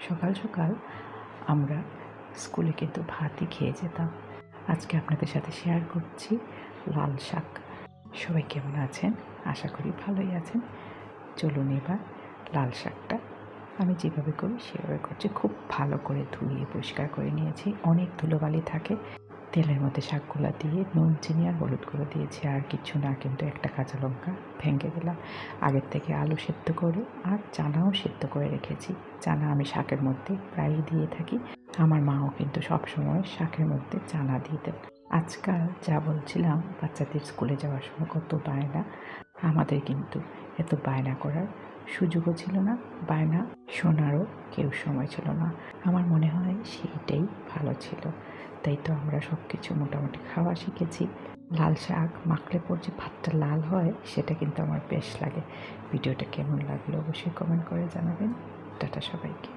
সকাল সকাল আমরা স্কুলে কিন্তু ভাতই খেয়ে যেতাম। আজকে আপনাদের সাথে শেয়ার করছি লাল শাক। সবাই কেমন আছেন? আশা করি ভালোই আছেন। চলুন এবার লাল শাকটা আমি যেভাবে করি সেভাবে করছি। খুব ভালো করে ধুয়ে পরিষ্কার করে নিয়েছি। অনেক ধুলোবালি থাকে। তেলের মধ্যে শাকগুলো দিয়ে নুন, চিনি আর হলুদ গুঁড়ো দিয়েছি, আর কিছু না, কিন্তু একটা কাঁচা লঙ্কা ভেঙে দিলাম। আগের থেকে আলু সেদ্ধ করে আর চানাও সেদ্ধ করে রেখেছি। চানা আমি শাকের মধ্যে প্রায়ই দিয়ে থাকি। আমার মাও কিন্তু সবসময় শাকের মধ্যে চানা দিয়ে দেন। আজকাল যা বলছিলাম, বাচ্চাদের স্কুলে যাওয়ার সময় কত বায়না, আমাদের কিন্তু এত বায়না করার সুযোগও ছিল না, বায়না শোনারও কেউ সময় ছিল না। আমার মনে হয় সেইটাই ভালো ছিল। তাই তো আমরা সব কিছু মোটামুটি খাওয়া শিখেছি। লাল শাক মাখলে পর যে ভাতটা লাল হয় সেটা কিন্তু আমার বেশ লাগে। ভিডিওটা কেমন লাগলো অবশ্যই কমেন্ট করে জানাবেন। টাটা সবাইকে।